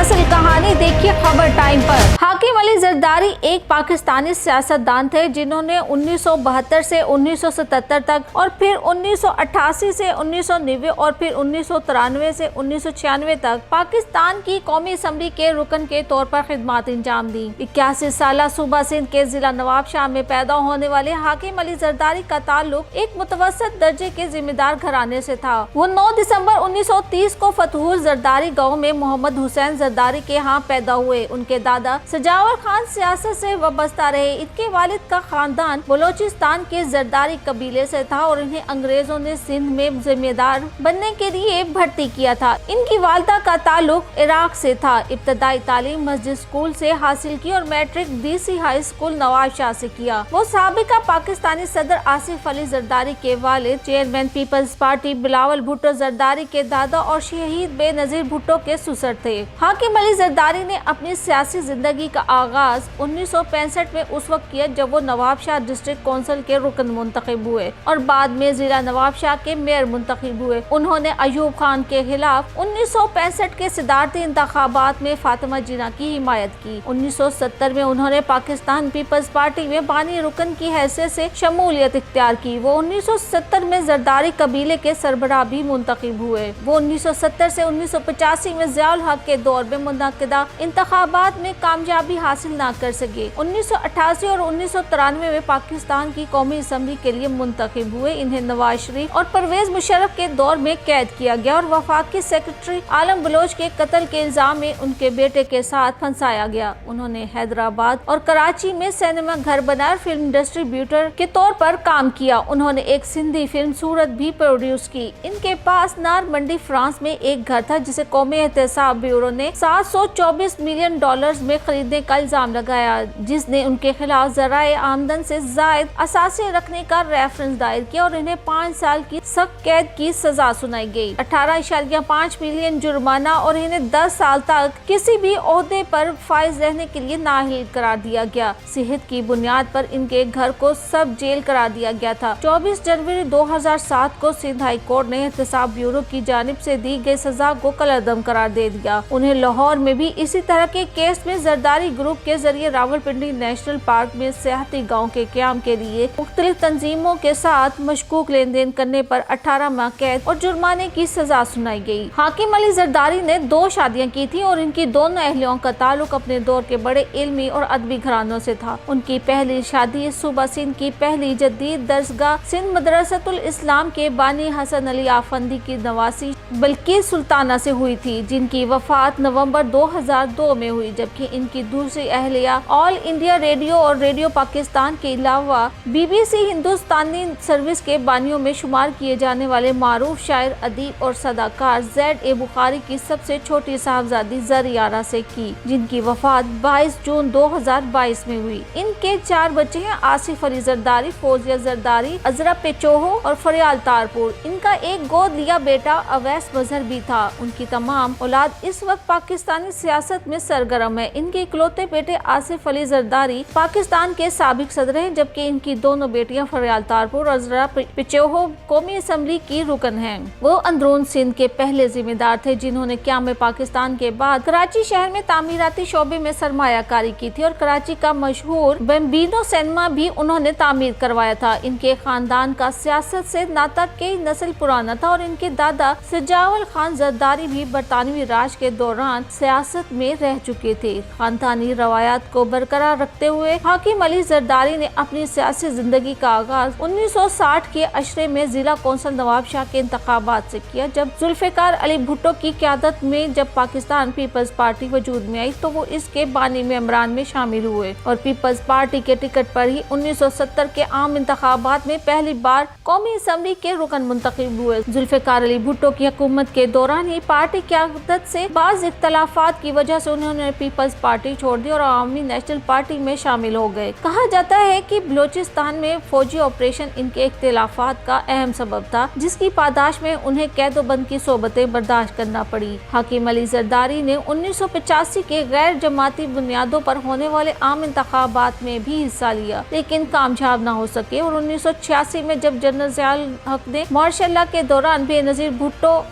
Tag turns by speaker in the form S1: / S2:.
S1: اصل کہانی دیکھیے خبر ٹائم پر۔ حاکم علی زرداری ایک پاکستانی سیاستدان تھے جنہوں نے 1972 سے 1977 تک اور پھر 1988 سے 1990 اور پھر 1993 سے 1996 تک پاکستان کی قومی اسمبلی کے رکن کے طور پر خدمات انجام دی۔ 81 سالہ صوبہ سندھ کے ضلع نواب شاہ میں پیدا ہونے والے حاکم علی زرداری کا تعلق ایک متوسط درجے کے ذمہ دار گھرانے سے تھا۔ وہ 9 دسمبر 1930 کو فتحور زرداری گاؤں میں محمد حسین زرداری کے ہاں پیدا ہوئے۔ ان کے دادا سجاور خان سیاست سے وابستہ رہے۔ ان کے والد کا خاندان بلوچستان کے زرداری قبیلے سے تھا اور انہیں انگریزوں نے سندھ میں ذمہ دار بننے کے لیے بھرتی کیا تھا۔ ان کی والدہ کا تعلق عراق سے تھا۔ ابتدائی تعلیم مسجد اسکول سے حاصل کی اور matric D C high school Nawaz Shah سے کیا۔ وہ سابقہ پاکستانی صدر آصف علی زرداری کے والد، چیئرمین پیپلز پارٹی بلاول بھٹو زرداری کے دادا اور شہید بے نظیر بھٹو کے سسر تھے۔ حاکم علی زرداری نے اپنی سیاسی زندگی کا آغاز 1965 میں اس وقت کیا جب وہ نواب شاہ ڈسٹرکٹ کونسل کے رکن منتخب ہوئے اور بعد میں ضلع نواب شاہ کے میئر منتخب ہوئے۔ انہوں نے ایوب خان کے خلاف 1965 کے صدارتی انتخابات میں فاطمہ جناح کی حمایت کی۔ 1970 میں انہوں نے پاکستان پیپلز پارٹی میں بانی رکن کی حیثیت سے شمولیت اختیار کی۔ وہ 1970 میں زرداری قبیلے کے سربراہ بھی منتخب ہوئے۔ وہ 1970 سے 1985 میں ضیاء الحق کے دور میں منعقدہ انتخابات میں کامیابی حاصل نہ کر سکے۔ 1988 اور 1993 میں پاکستان کی قومی اسمبلی کے لیے منتخب ہوئے۔ انہیں نواز شریف اور پرویز مشرف کے دور میں قید کیا گیا اور وفاقی سیکرٹری عالم بلوچ کے قتل کے الزام میں ان کے بیٹے کے ساتھ پھنسایا گیا۔ انہوں نے حیدرآباد اور کراچی میں سینما گھر بنائے اور فلم ڈسٹریبیوٹر کے طور پر کام کیا۔ انہوں نے ایک سندھی فلم سورت بھی پروڈیوس کی۔ ان کے پاس نار منڈی فرانس میں ایک گھر تھا جسے قومی احتساب بیورو نے $724 ملین میں خریدنے کا الزام لگایا، جس نے ان کے خلاف ذرائع آمدن سے زائد اثاثے رکھنے کا ریفرنس دائر کیا اور انہیں 5 سال کی سخت قید کی سزا سنائی گئی، 18.5 ملین جرمانہ اور انہیں 10 سال تک کسی بھی عہدے پر فائز رہنے کے لیے نااہل قرار دیا گیا۔ صحت کی بنیاد پر ان کے گھر کو سب جیل قرار دیا گیا تھا۔ 24 جنوری 2007 کو سندھ ہائی کورٹ نے احتساب بیورو کی جانب سے دی گئی سزا کو کالعدم قرار دے دیا۔ انہیں لاہور میں بھی اسی طرح کے کیس میں زرداری گروپ کے ذریعے راولپنڈی نیشنل پارک میں سیاحتی گاؤں کے قیام کے لیے مختلف تنظیموں کے ساتھ مشکوک لین دین کرنے پر 18 ماہ قید اور جرمانے کی سزا سنائی گئی۔ حاکم علی زرداری نے 2 شادیاں کی تھیں اور ان کی دونوں اہلیوں کا تعلق اپنے دور کے بڑے علمی اور ادبی گھرانوں سے تھا۔ ان کی پہلی شادی صوبہ سندھ کی پہلی جدید درسگاہ سندھ مدرسۃ الاسلام کے بانی حسن علی آفندی کی نواسی بلقیس سلطانہ سے ہوئی تھی، جن کی وفات نومبر 2002 میں ہوئی، جبکہ ان کی دوسری اہلیہ آل انڈیا ریڈیو اور ریڈیو پاکستان کے علاوہ BBC ہندوستانی سروس کے بانیوں میں شمار کیے جانے والے معروف شاعر، ادیب اور صداکار ZA بخاری کی سب سے چھوٹی صاحبزادی زریارہ سے کی، جن کی وفات 22 جون 2022 میں ہوئی۔ ان کے 4 بچے ہیں: آصف علی زرداری، فوزیہ زرداری، عذرا پیچوہو اور فریال تارپور۔ ان کا ایک گود لیا بیٹا اویس مظہر بھی تھا۔ ان کی تمام اولاد اس وقت پاکستانی سیاست میں سرگرم ہے۔ ان کے اکلوتے بیٹے آصف علی زرداری پاکستان کے سابق صدر ہیں، جبکہ ان کی دونوں بیٹیاں فریال تارپور اور عذرا پیچوہو قومی اسمبلی کی رکن ہیں۔ وہ اندرون سندھ کے پہلے ذمہ دار تھے جنہوں نے قیام پاکستان کے بعد کراچی شہر میں تعمیراتی شعبے میں سرمایہ کاری کی تھی اور کراچی کا مشہور بمبینو سینما بھی انہوں نے تعمیر کروایا تھا۔ ان کے خاندان کا سیاست سے ناطا کئی نسل پرانا تھا اور ان کے دادا سجاول خان زرداری بھی برطانوی راج کے دوران سیاست میں رہ چکے تھے۔ خاندانی روایات کو برقرار رکھتے ہوئے حاکم علی زرداری نے اپنی سیاسی زندگی کا آغاز 1960 کے عشرے میں ضلع کونسل نواب شاہ کے انتخابات سے کیا، جب ذوالفقار علی بھٹو کی قیادت میں جب پاکستان پیپلز پارٹی وجود میں آئی تو وہ اس کے بانی ممبران میں شامل ہوئے اور پیپلز پارٹی کے ٹکٹ پر ہی 1970 کے عام انتخابات میں پہلی بار قومی اسمبلی کے رکن منتخب ہوئے۔ ذوالفقار علی بھٹو کی حکومت کے دوران ہی پارٹی قیادت سے بعض اختلافات کی وجہ سے انہوں نے پیپلز پارٹی چھوڑ دی اور عوامی نیشنل پارٹی میں شامل ہو گئے۔ کہا جاتا ہے کہ بلوچستان میں فوجی آپریشن ان کے اختلافات کا اہم سبب تھا، جس کی پاداش میں انہیں قید و بند کی صحبتیں برداشت کرنا پڑی۔ حاکم علی زرداری نے 1985 کے غیر جماعتی بنیادوں پر ہونے والے عام انتخابات میں بھی حصہ لیا، لیکن کامیاب نہ ہو سکے اور 1986 میں جب جنرل ضیاء الحق نے مارشل لا کے دوران بے نظیر بھٹو